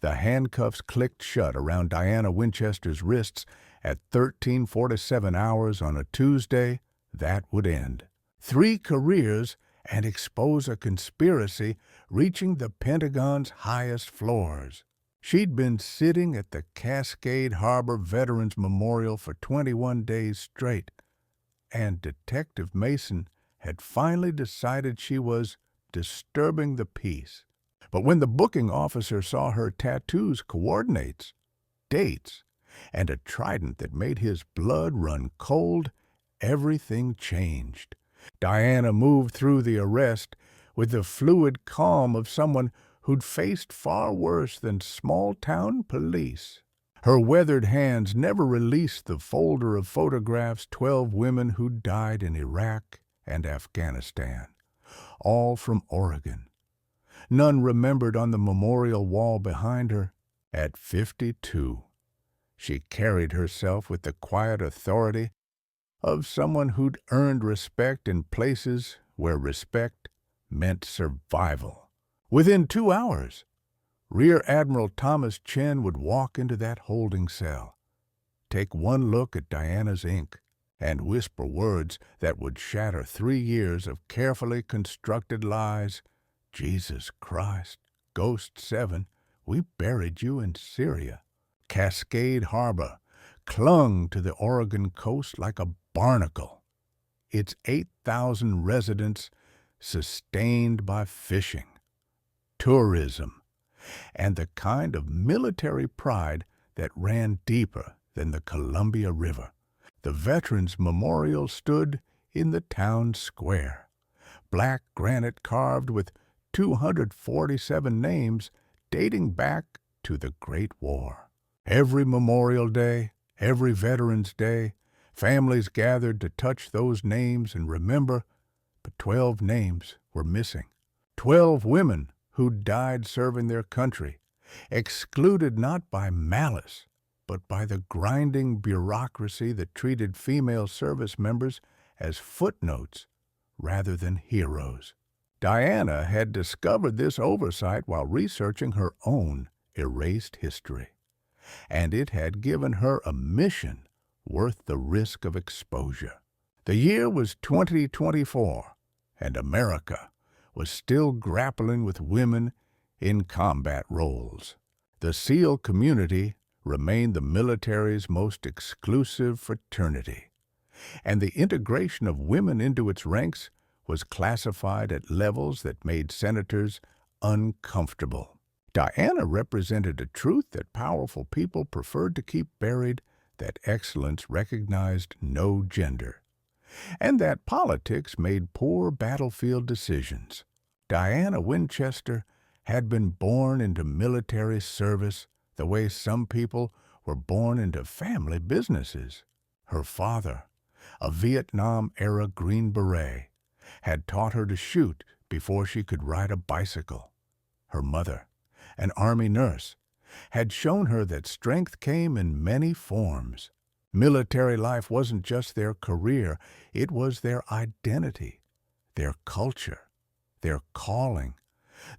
The handcuffs clicked shut around Diana Winchester's wrists at 13:47 hours on a Tuesday. That would end 3 careers and expose a conspiracy reaching the Pentagon's highest floors. She'd been sitting at the Cascade Harbor Veterans Memorial for 21 days straight, and Detective Mason had finally decided she was disturbing the peace. But when the booking officer saw her tattoos, coordinates, dates, and a trident that made his blood run cold, everything changed. Diana moved through the arrest with the fluid calm of someone who'd faced far worse than small-town police. Her weathered hands never released the folder of photographs, 12 women who died in Iraq and Afghanistan, all from Oregon. None remembered on the memorial wall behind her. At 52, she carried herself with the quiet authority of someone who'd earned respect in places where respect meant survival. Within 2 hours, Rear Admiral Thomas Chen would walk into that holding cell, take one look at Diana's ink, and whisper words that would shatter 3 years of carefully constructed lies. Jesus Christ, Ghost 7, we buried you in Syria. Cascade Harbor clung to the Oregon coast like a barnacle, its 8,000 residents sustained by fishing, tourism, and the kind of military pride that ran deeper than the Columbia River. The Veterans Memorial stood in the town square, black granite carved with 247 names dating back to the Great War. Every Memorial Day, every Veterans Day, families gathered to touch those names and remember, but 12 names were missing. 12 women who died serving their country, excluded not by malice, but by the grinding bureaucracy that treated female service members as footnotes rather than heroes. Diana had discovered this oversight while researching her own erased history, and it had given her a mission worth the risk of exposure. The year was 2024, and America was still grappling with women in combat roles. The SEAL community remained the military's most exclusive fraternity, and the integration of women into its ranks was classified at levels that made senators uncomfortable. Diana represented a truth that powerful people preferred to keep buried, that excellence recognized no gender, and that politics made poor battlefield decisions. Diana Winchester had been born into military service the way some people were born into family businesses. Her father, a Vietnam-era Green Beret, had taught her to shoot before she could ride a bicycle. Her mother, an Army nurse, had shown her that strength came in many forms. Military life wasn't just their career, it was their identity, their culture, their calling.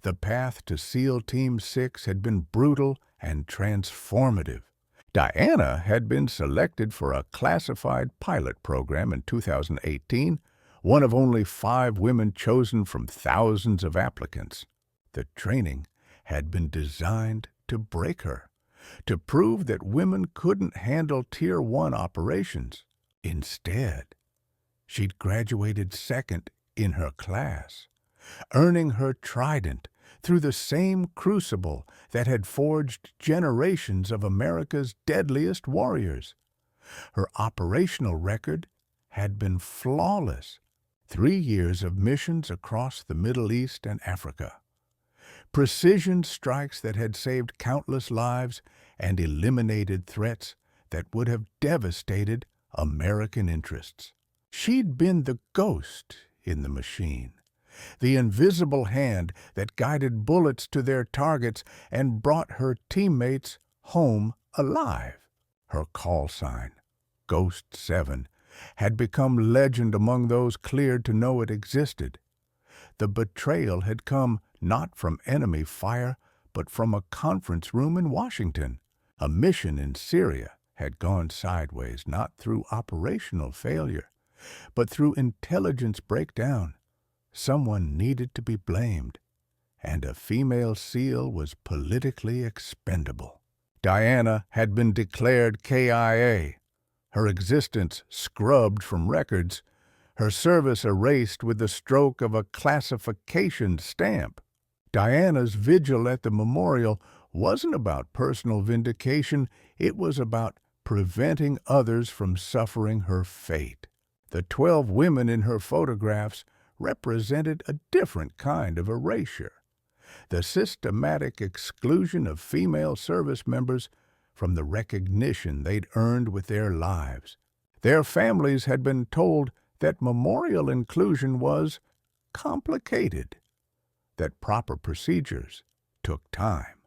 The path to SEAL Team 6 had been brutal and transformative. Diana had been selected for a classified pilot program in 2018, one of only 5 women chosen from thousands of applicants. The training had been designed to break her, to prove that women couldn't handle Tier 1 operations. Instead, she'd graduated second in her class, earning her trident through the same crucible that had forged generations of America's deadliest warriors. Her operational record had been flawless. 3 years of missions across the Middle East and Africa. Precision strikes that had saved countless lives and eliminated threats that would have devastated American interests. She'd been the ghost in the machine, the invisible hand that guided bullets to their targets and brought her teammates home alive. Her call sign, Ghost 7, had become legend among those cleared to know it existed. The betrayal had come not from enemy fire, but from a conference room in Washington. A mission in Syria had gone sideways not through operational failure, but through intelligence breakdown. Someone needed to be blamed, and a female SEAL was politically expendable. Diana had been declared KIA, her existence scrubbed from records, her service erased with the stroke of a classification stamp. Diana's vigil at the memorial wasn't about personal vindication, it was about preventing others from suffering her fate. The 12 women in her photographs represented a different kind of erasure. The systematic exclusion of female service members from the recognition they'd earned with their lives. Their families had been told that memorial inclusion was complicated, that proper procedures took time,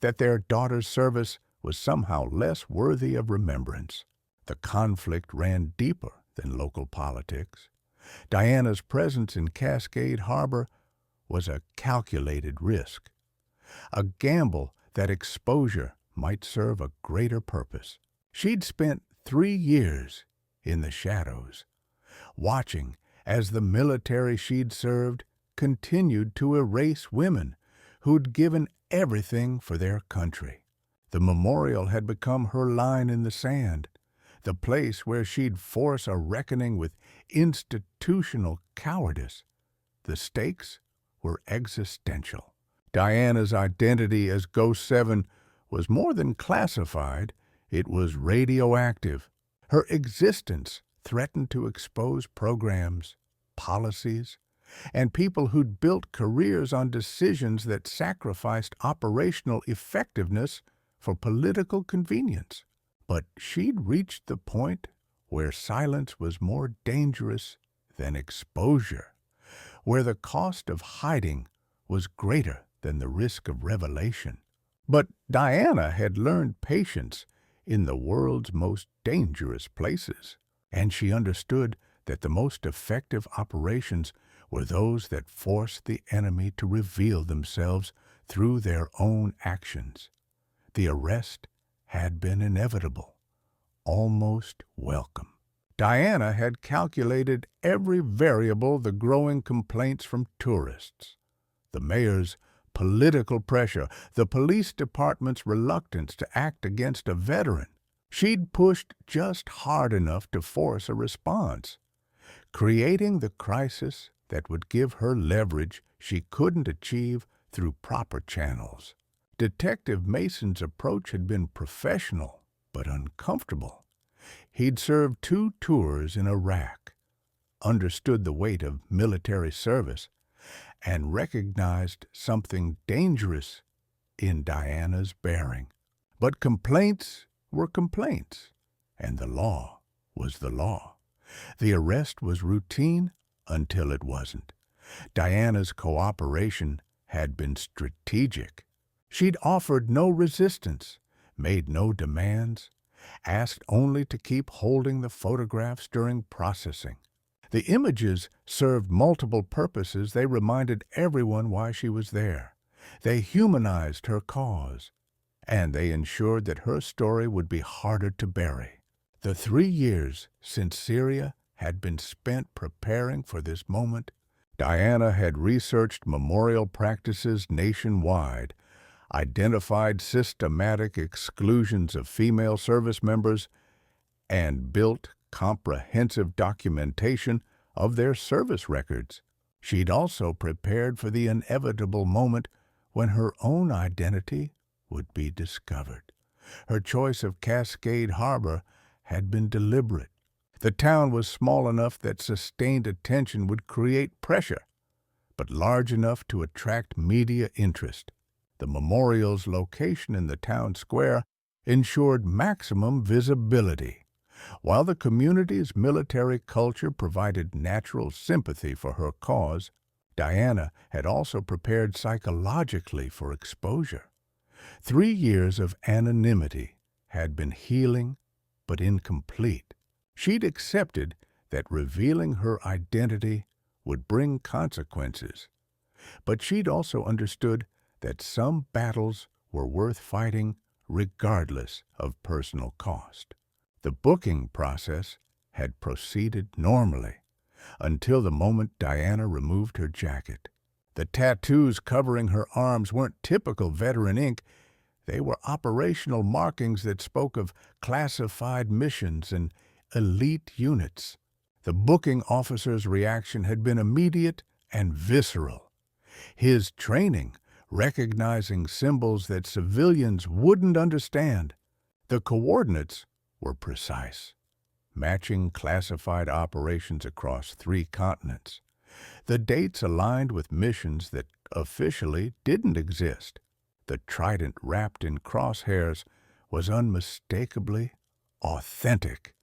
that their daughter's service was somehow less worthy of remembrance. The conflict ran deeper than local politics. Diana's presence in Cascade Harbor was a calculated risk, a gamble that exposure might serve a greater purpose. She'd spent 3 years in the shadows, watching as the military she'd served continued to erase women who'd given everything for their country. The memorial had become her line in the sand, the place where she'd force a reckoning with institutional cowardice. The stakes were existential. Diana's identity as Ghost 7 was more than classified, it was radioactive. Her existence threatened to expose programs, policies, and people who'd built careers on decisions that sacrificed operational effectiveness for political convenience. But she'd reached the point where silence was more dangerous than exposure, where the cost of hiding was greater than the risk of revelation. But Diana had learned patience in the world's most dangerous places, and she understood that the most effective operations were those that forced the enemy to reveal themselves through their own actions. The arrest had been inevitable, almost welcome. Diana had calculated every variable, the growing complaints from tourists, the mayor's political pressure, the police department's reluctance to act against a veteran. She'd pushed just hard enough to force a response, creating the crisis that would give her leverage she couldn't achieve through proper channels. Detective Mason's approach had been professional but uncomfortable. He'd served 2 tours in Iraq, understood the weight of military service, and recognized something dangerous in Diana's bearing. But complaints were complaints, and the law was the law. The arrest was routine until it wasn't. Diana's cooperation had been strategic. She'd offered no resistance, made no demands, asked only to keep holding the photographs during processing. The images served multiple purposes. They reminded everyone why she was there. They humanized her cause, and they ensured that her story would be harder to bury. The 3 years since Syria had been spent preparing for this moment. Diana had researched memorial practices nationwide, identified systematic exclusions of female service members, and built comprehensive documentation of their service records. She'd also prepared for the inevitable moment when her own identity would be discovered. Her choice of Cascade Harbor had been deliberate. The town was small enough that sustained attention would create pressure, but large enough to attract media interest. The memorial's location in the town square ensured maximum visibility. While the community's military culture provided natural sympathy for her cause, Diana had also prepared psychologically for exposure. 3 years of anonymity had been healing but incomplete. She'd accepted that revealing her identity would bring consequences, but she'd also understood that some battles were worth fighting regardless of personal cost. The booking process had proceeded normally until the moment Diana removed her jacket. The tattoos covering her arms weren't typical veteran ink. They were operational markings that spoke of classified missions and elite units. The booking officer's reaction had been immediate and visceral. His training, recognizing symbols that civilians wouldn't understand. The coordinates were precise, matching classified operations across 3 continents. The dates aligned with missions that officially didn't exist. The trident wrapped in crosshairs was unmistakably authentic,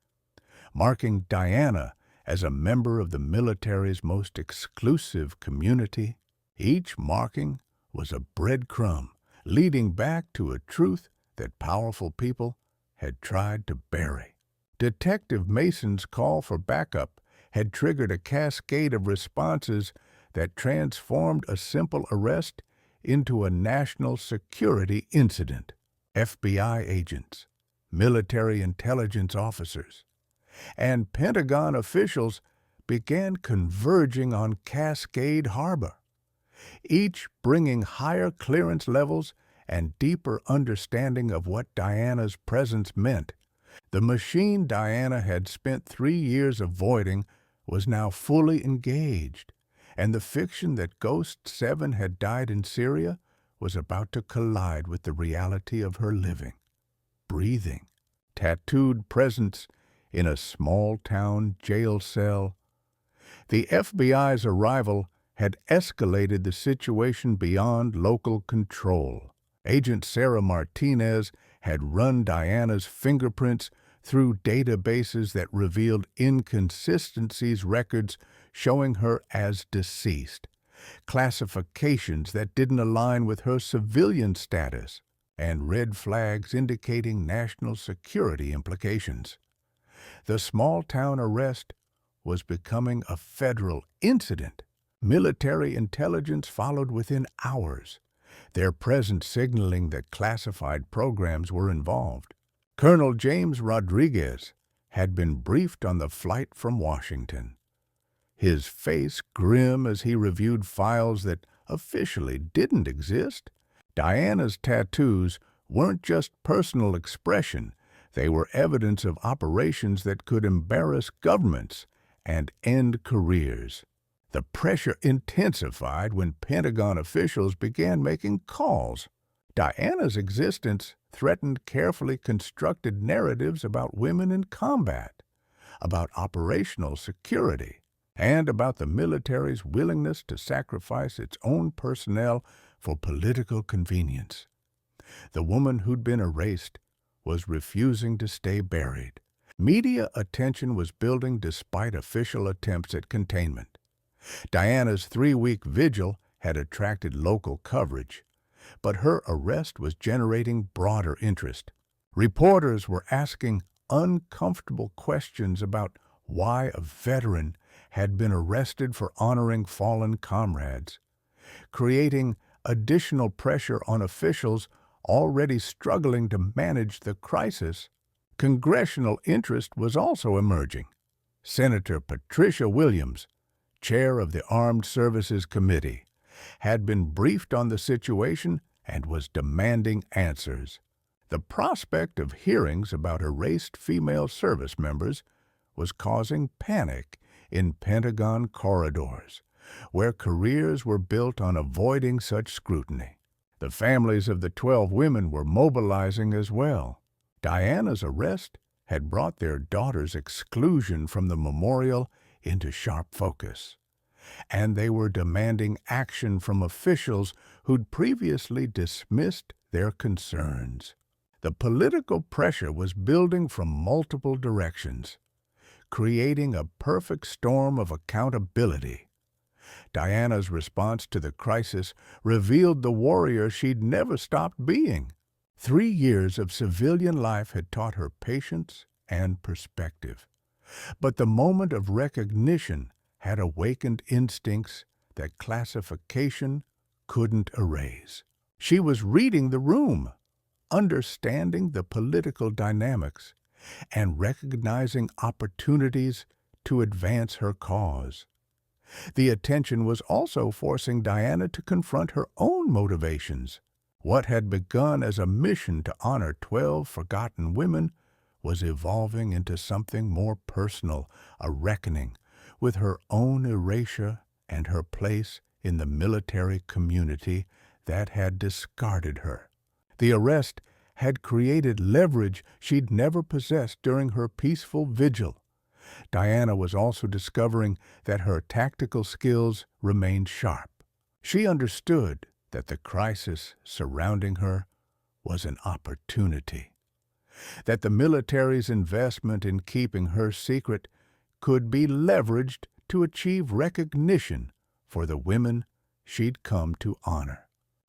marking Diana as a member of the military's most exclusive community. Each marking was a breadcrumb leading back to a truth that powerful people had tried to bury. Detective Mason's call for backup had triggered a cascade of responses that transformed a simple arrest into a national security incident. FBI agents, military intelligence officers, and Pentagon officials began converging on Cascade Harbor, each bringing higher clearance levels and deeper understanding of what Diana's presence meant. The machine Diana had spent 3 years avoiding was now fully engaged, and the fiction that Ghost 7 had died in Syria was about to collide with the reality of her living, breathing, tattooed presence in a small-town jail cell. The FBI's arrival had escalated the situation beyond local control. Agent Sarah Martinez had run Diana's fingerprints through databases that revealed inconsistencies, records showing her as deceased, classifications that didn't align with her civilian status, and red flags indicating national security implications. The small-town arrest was becoming a federal incident. Military intelligence followed within hours, their presence signaling that classified programs were involved. Colonel James Rodriguez had been briefed on the flight from Washington, his face grim as he reviewed files that officially didn't exist. Diana's tattoos weren't just personal expression, they were evidence of operations that could embarrass governments and end careers. The pressure intensified when Pentagon officials began making calls. Diana's existence threatened carefully constructed narratives about women in combat, about operational security, and about the military's willingness to sacrifice its own personnel for political convenience. The woman who'd been erased was refusing to stay buried. Media attention was building despite official attempts at containment. Diana's 3-week vigil had attracted local coverage, but her arrest was generating broader interest. Reporters were asking uncomfortable questions about why a veteran had been arrested for honoring fallen comrades, creating additional pressure on officials already struggling to manage the crisis. Congressional interest was also emerging. Senator Patricia Williams, chair of the Armed Services Committee, had been briefed on the situation and was demanding answers. The prospect of hearings about erased female service members was causing panic in Pentagon corridors, where careers were built on avoiding such scrutiny. The families of the 12 women were mobilizing as well. Diana's arrest had brought their daughter's exclusion from the memorial into sharp focus, and they were demanding action from officials who'd previously dismissed their concerns. The political pressure was building from multiple directions, creating a perfect storm of accountability. Diana's response to the crisis revealed the warrior she'd never stopped being. 3 years of civilian life had taught her patience and perspective, but the moment of recognition had awakened instincts that classification couldn't erase. She was reading the room, understanding the political dynamics, and recognizing opportunities to advance her cause. The attention was also forcing Diana to confront her own motivations. What had begun as a mission to honor 12 forgotten women was evolving into something more personal, a reckoning with her own erasure and her place in the military community that had discarded her. The arrest had created leverage she'd never possessed during her peaceful vigil. Diana was also discovering that her tactical skills remained sharp. She understood that the crisis surrounding her was an opportunity, that the military's investment in keeping her secret could be leveraged to achieve recognition for the women she'd come to honor.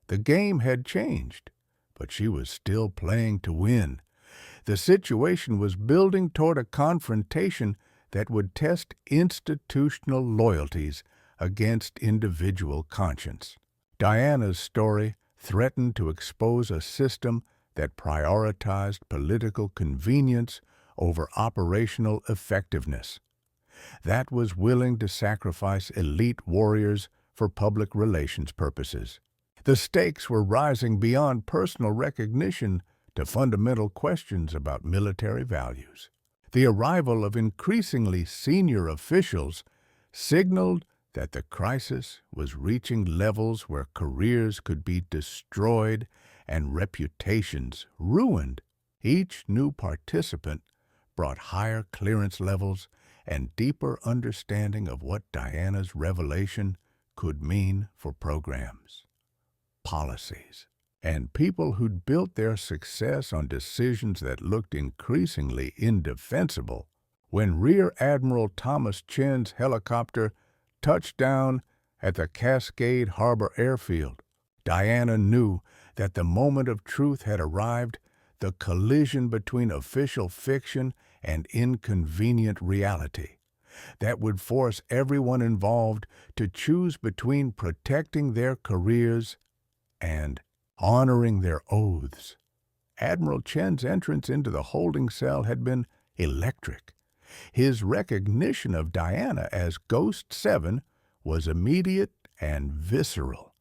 The game had changed, but she was still playing to win. The situation was building toward a confrontation that would test institutional loyalties against individual conscience. Diana's story threatened to expose a system that prioritized political convenience over operational effectiveness, that was willing to sacrifice elite warriors for public relations purposes. The stakes were rising beyond personal recognition to fundamental questions about military values. The arrival of increasingly senior officials signaled that the crisis was reaching levels where careers could be destroyed and reputations ruined. Each new participant brought higher clearance levels and deeper understanding of what Diana's revelation could mean for programs, policies, and people who'd built their success on decisions that looked increasingly indefensible. When Rear Admiral Thomas Chen's helicopter touched down at the Cascade Harbor Airfield, Diana knew that the moment of truth had arrived, the collision between official fiction and inconvenient reality that would force everyone involved to choose between protecting their careers and honoring their oaths. Admiral Chen's entrance into the holding cell had been electric. His recognition of Diana as Ghost 7 was immediate and visceral,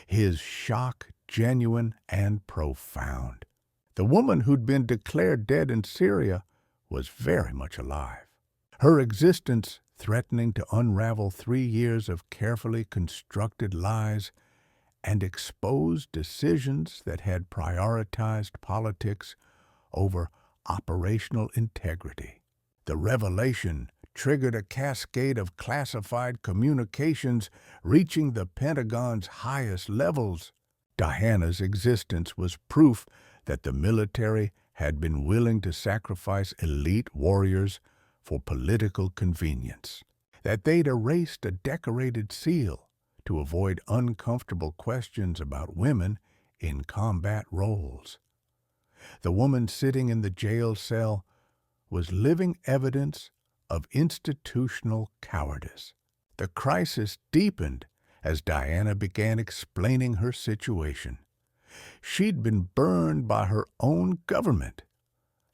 his shock genuine and profound. The woman who'd been declared dead in Syria was very much alive, her existence threatening to unravel 3 years of carefully constructed lies and expose decisions that had prioritized politics over operational integrity. The revelation triggered a cascade of classified communications reaching the Pentagon's highest levels. Diana's existence was proof that the military had been willing to sacrifice elite warriors for political convenience, that they'd erased a decorated seal to avoid uncomfortable questions about women in combat roles. The woman sitting in the jail cell was living evidence of institutional cowardice. The crisis deepened as Diana began explaining her situation. She'd been burned by her own government,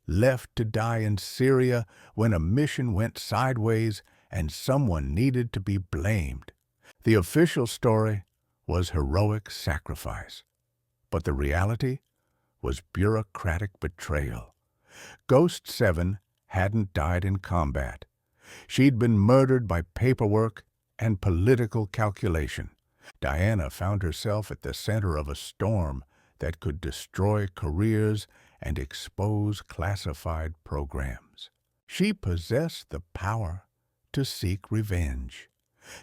left to die in Syria when a mission went sideways and someone needed to be blamed. The official story was heroic sacrifice, but the reality was bureaucratic betrayal. Ghost 7 hadn't died in combat. She'd been murdered by paperwork and political calculation. Diana found herself at the center of a storm that could destroy careers and expose classified programs. She possessed the power to seek revenge,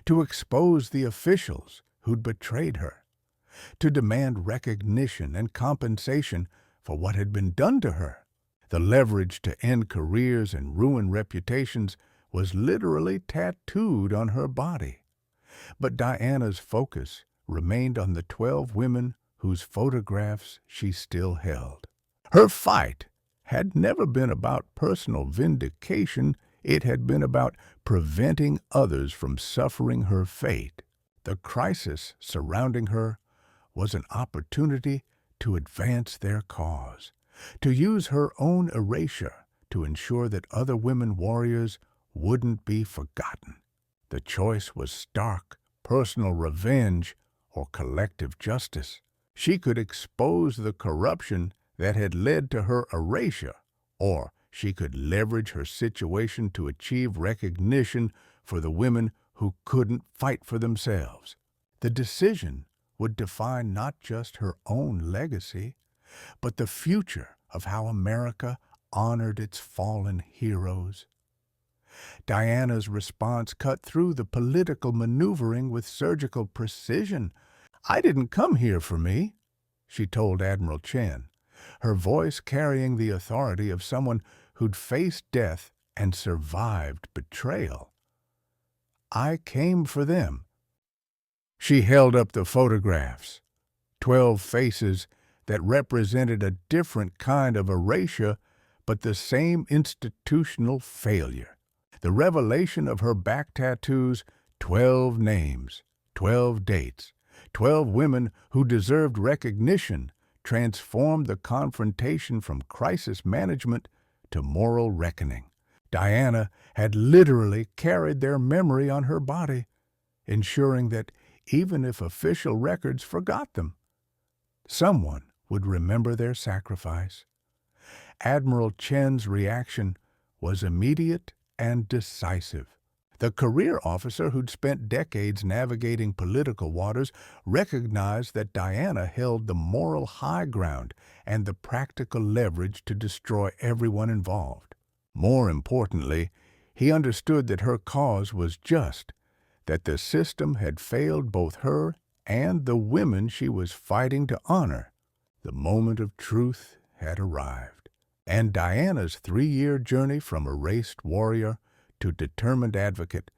to expose the officials who'd betrayed her, to demand recognition and compensation for what had been done to her. The leverage to end careers and ruin reputations was literally tattooed on her body. But Diana's focus remained on the 12 women whose photographs she still held. Her fight had never been about personal vindication. It had been about preventing others from suffering her fate. The crisis surrounding her was an opportunity to advance their cause, to use her own erasure to ensure that other women warriors wouldn't be forgotten. The choice was stark: personal revenge or collective justice. She could expose the corruption that had led to her erasure, or she could leverage her situation to achieve recognition for the women who couldn't fight for themselves. The decision would define not just her own legacy, but the future of how America honored its fallen heroes. Diana's response cut through the political maneuvering with surgical precision. "I didn't come here for me," she told Admiral Chen, her voice carrying the authority of someone who'd faced death and survived betrayal. "I came for them." She held up the photographs, 12 faces that represented a different kind of erasure, but the same institutional failure. The revelation of her back tattoos, 12 names, 12 dates, 12 women who deserved recognition, transformed the confrontation from crisis management to moral reckoning. Diana had literally carried their memory on her body, ensuring that even if official records forgot them, someone would remember their sacrifice. Admiral Chen's reaction was immediate and decisive. The career officer who'd spent decades navigating political waters recognized that Diana held the moral high ground and the practical leverage to destroy everyone involved. More importantly, he understood that her cause was just, that the system had failed both her and the women she was fighting to honor. The moment of truth had arrived, and Diana's 3-year journey from erased warrior to determined advocate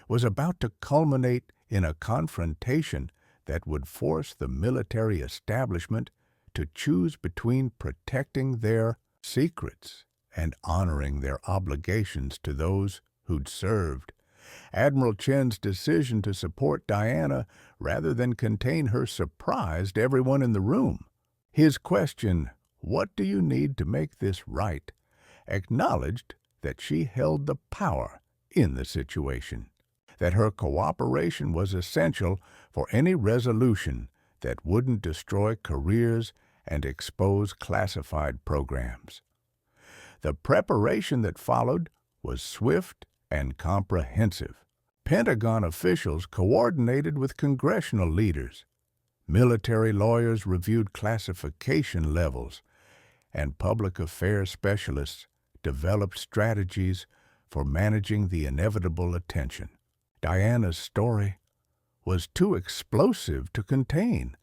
was about to culminate in a confrontation that would force the military establishment to choose between protecting their secrets and honoring their obligations to those who'd served. Admiral Chen's decision to support Diana rather than contain her surprised everyone in the room. His question, "What do you need to make this right?" acknowledged that she held the power in the situation, that her cooperation was essential for any resolution that wouldn't destroy careers and expose classified programs. The preparation that followed was swift and comprehensive. Pentagon officials coordinated with congressional leaders. Military lawyers reviewed classification levels, and public affairs specialists developed strategies for managing the inevitable attention. Diana's story was too explosive to contain,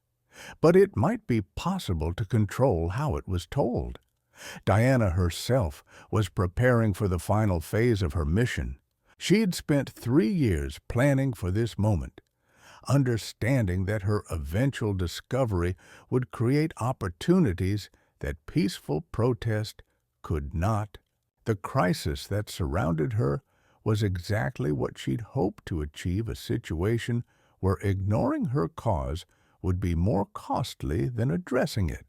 but it might be possible to control how it was told. Diana herself was preparing for the final phase of her mission. She had spent 3 years planning for this moment, understanding that her eventual discovery would create opportunities that peaceful protest could not. The crisis that surrounded her was exactly what she'd hoped to achieve, a situation where ignoring her cause would be more costly than addressing it.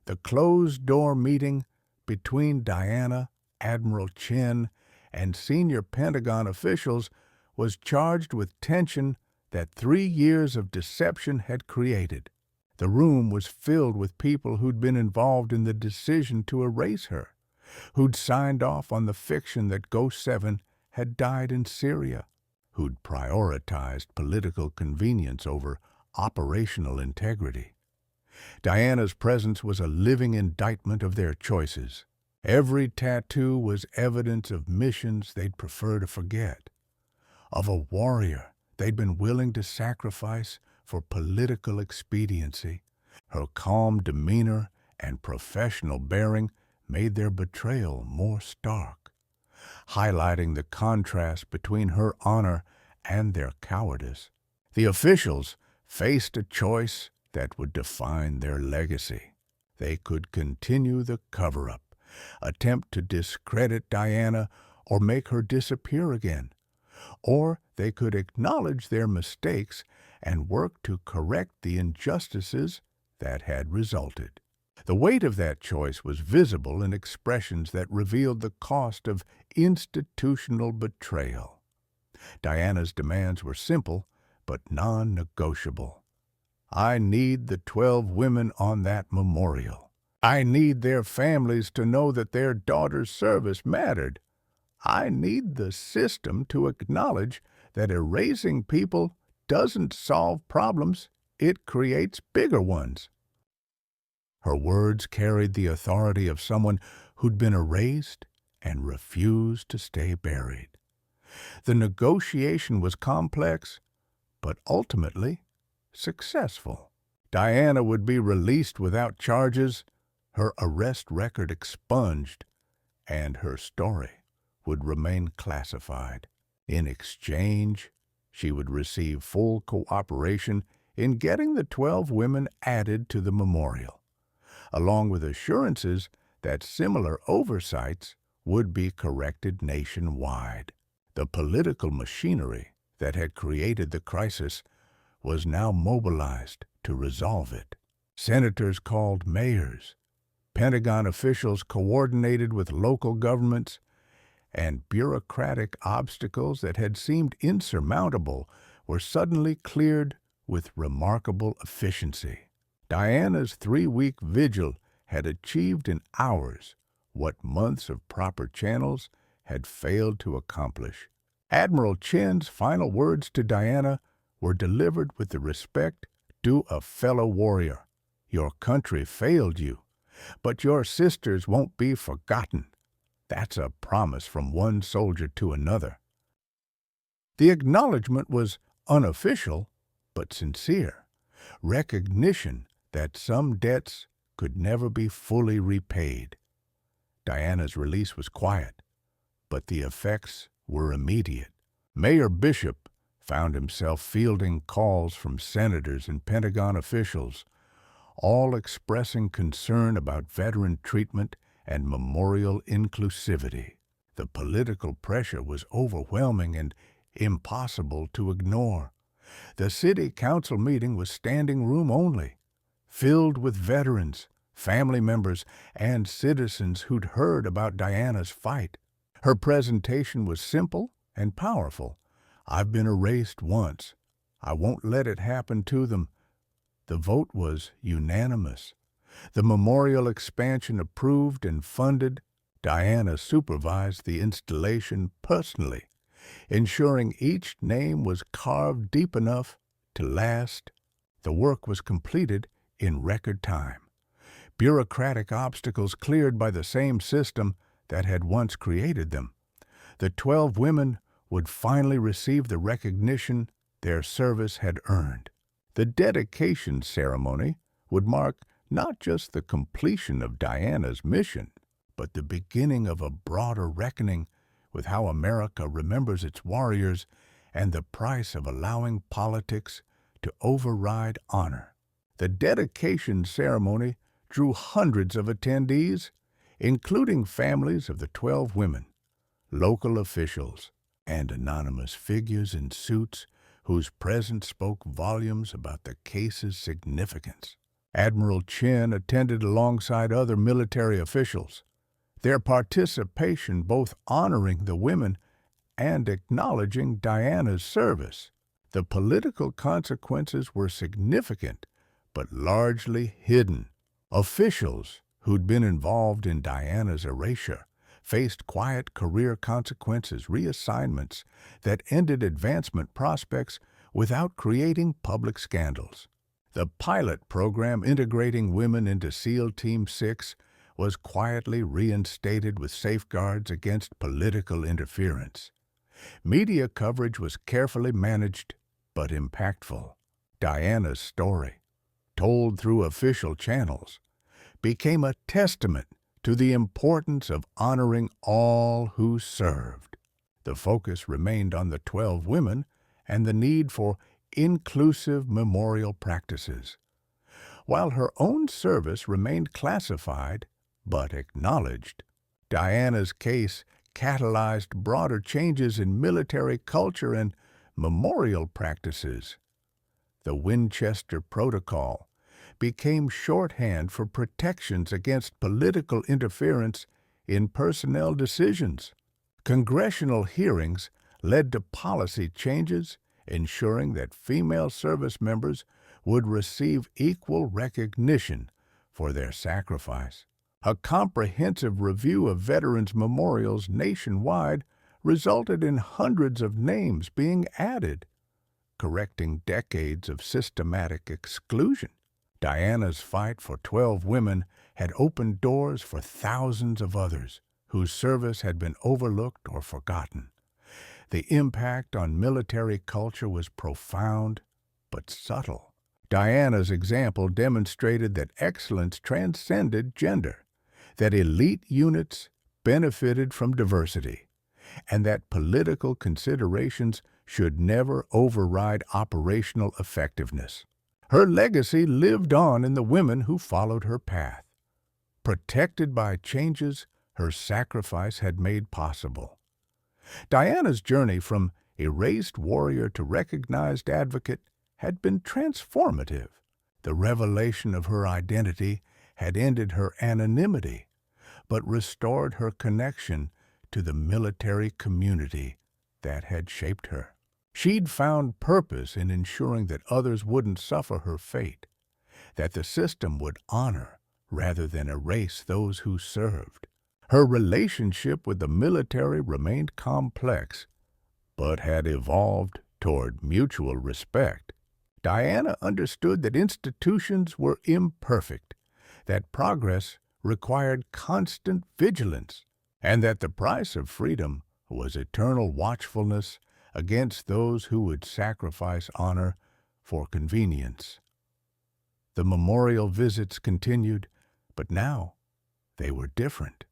The closed-door meeting between Diana, Admiral Chen, and senior Pentagon officials was charged with tension that 3 years of deception had created. The room was filled with people who'd been involved in the decision to erase her, who'd signed off on the fiction that Ghost 7 had died in Syria, who'd prioritized political convenience over operational integrity. Diana's presence was a living indictment of their choices. Every tattoo was evidence of missions they'd prefer to forget, of a warrior they'd been willing to sacrifice for political expediency. Her calm demeanor and professional bearing made their betrayal more stark, highlighting the contrast between her honor and their cowardice. The officials faced a choice that would define their legacy. They could continue the cover-up, attempt to discredit Diana or make her disappear again, or they could acknowledge their mistakes and work to correct the injustices that had resulted. The weight of that choice was visible in expressions that revealed the cost of institutional betrayal. Diana's demands were simple but non-negotiable. I need the 12 women on that memorial. I need their families to know that their daughter's service mattered. I need the system to acknowledge that erasing people doesn't solve problems, it creates bigger ones. Her words carried the authority of someone who'd been erased and refused to stay buried. The negotiation was complex, but ultimately successful. Diana would be released without charges, her arrest record expunged, and her story would remain classified. In exchange, she would receive full cooperation in getting the 12 women added to the memorial, along with assurances that similar oversights would be corrected nationwide. The political machinery that had created the crisis was now mobilized to resolve it. Senators called mayors, Pentagon officials coordinated with local governments, and bureaucratic obstacles that had seemed insurmountable were suddenly cleared with remarkable efficiency. Diana's 3-week vigil had achieved in hours what months of proper channels had failed to accomplish. Admiral Chen's final words to Diana were delivered with the respect due a fellow warrior. Your country failed you, but your sisters won't be forgotten. That's a promise from one soldier to another. The acknowledgement was unofficial, but sincere. Recognition that some debts could never be fully repaid. Diana's release was quiet, but the effects were immediate. Mayor Bishop found himself fielding calls from senators and Pentagon officials, all expressing concern about veteran treatment and memorial inclusivity. The political pressure was overwhelming and impossible to ignore. The city council meeting was standing room only, filled with veterans, family members, and citizens who'd heard about Diana's fight. Her presentation was simple and powerful. I've been erased once. I won't let it happen to them. The vote was unanimous. The memorial expansion approved and funded. Diana supervised the installation personally, ensuring each name was carved deep enough to last. The work was completed in record time. Bureaucratic obstacles cleared by the same system that had once created them. The 12 women would finally receive the recognition their service had earned. The dedication ceremony would mark not just the completion of Diana's mission, but the beginning of a broader reckoning with how America remembers its warriors and the price of allowing politics to override honor. The dedication ceremony drew hundreds of attendees, including families of the 12 women, local officials, and anonymous figures in suits whose presence spoke volumes about the case's significance. Admiral Chen attended alongside other military officials, their participation both honoring the women and acknowledging Diana's service. The political consequences were significant, but largely hidden. Officials who'd been involved in Diana's erasure faced quiet career consequences, reassignments that ended advancement prospects without creating public scandals. The pilot program integrating women into SEAL Team 6 was quietly reinstated with safeguards against political interference. Media coverage was carefully managed but impactful. Diana's story, told through official channels, became a testament to the importance of honoring all who served. The focus remained on the 12 women and the need for inclusive memorial practices. While her own service remained classified but acknowledged, Diana's case catalyzed broader changes in military culture and memorial practices. The Winchester Protocol became shorthand for protections against political interference in personnel decisions. Congressional hearings led to policy changes ensuring that female service members would receive equal recognition for their sacrifice. A comprehensive review of veterans' memorials nationwide resulted in hundreds of names being added, correcting decades of systematic exclusion. Diana's fight for 12 women had opened doors for thousands of others whose service had been overlooked or forgotten. The impact on military culture was profound but subtle. Diana's example demonstrated that excellence transcended gender, that elite units benefited from diversity, and that political considerations should never override operational effectiveness. Her legacy lived on in the women who followed her path, protected by changes her sacrifice had made possible. Diana's journey from erased warrior to recognized advocate had been transformative. The revelation of her identity had ended her anonymity, but restored her connection to the military community that had shaped her. She'd found purpose in ensuring that others wouldn't suffer her fate, that the system would honor rather than erase those who served. Her relationship with the military remained complex, but had evolved toward mutual respect. Diana understood that institutions were imperfect, that progress required constant vigilance, and that the price of freedom was eternal watchfulness against those who would sacrifice honor for convenience. The memorial visits continued, but now they were different.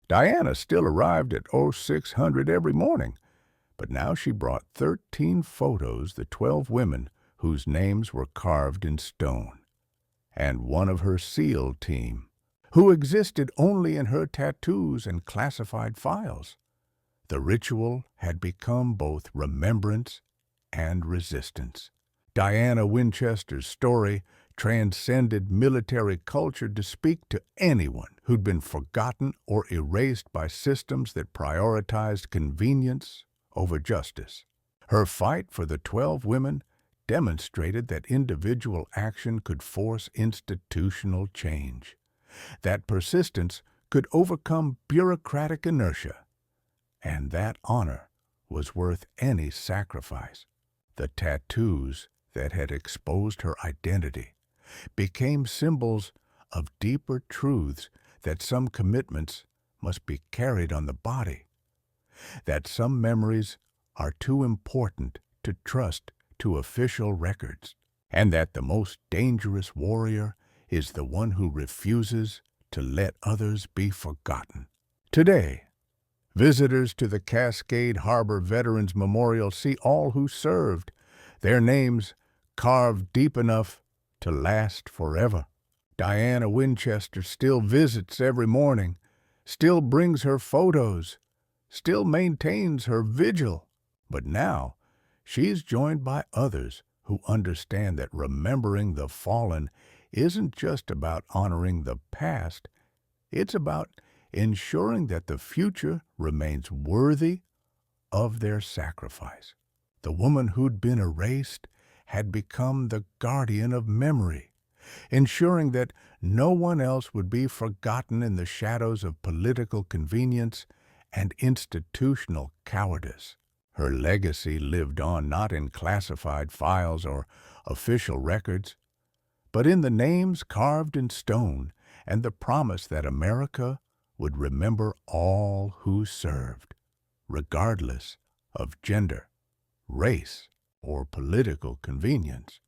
Diana still arrived at 0600 every morning, but now she brought 13 photos, the 12 women whose names were carved in stone, and one of her SEAL team, who existed only in her tattoos and classified files. The ritual had become both remembrance and resistance. Diana Winchester's story transcended military culture to speak to anyone who'd been forgotten or erased by systems that prioritized convenience over justice. Her fight for the 12 women demonstrated that individual action could force institutional change, that persistence could overcome bureaucratic inertia, and that honor was worth any sacrifice. The tattoos that had exposed her identity became symbols of deeper truths, that some commitments must be carried on the body, that some memories are too important to trust to official records, and that the most dangerous warrior is the one who refuses to let others be forgotten. Today, visitors to the Cascade Harbor Veterans Memorial see all who served, their names carved deep enough to last forever. Diana Winchester still visits every morning, still brings her photos, still maintains her vigil. But now, she's joined by others who understand that remembering the fallen isn't just about honoring the past, it's about ensuring that the future remains worthy of their sacrifice. The woman who'd been erased had become the guardian of memory, ensuring that no one else would be forgotten in the shadows of political convenience and institutional cowardice. Her legacy lived on not in classified files or official records, but in the names carved in stone and the promise that America would remember all who served, regardless of gender, race, or political convenience.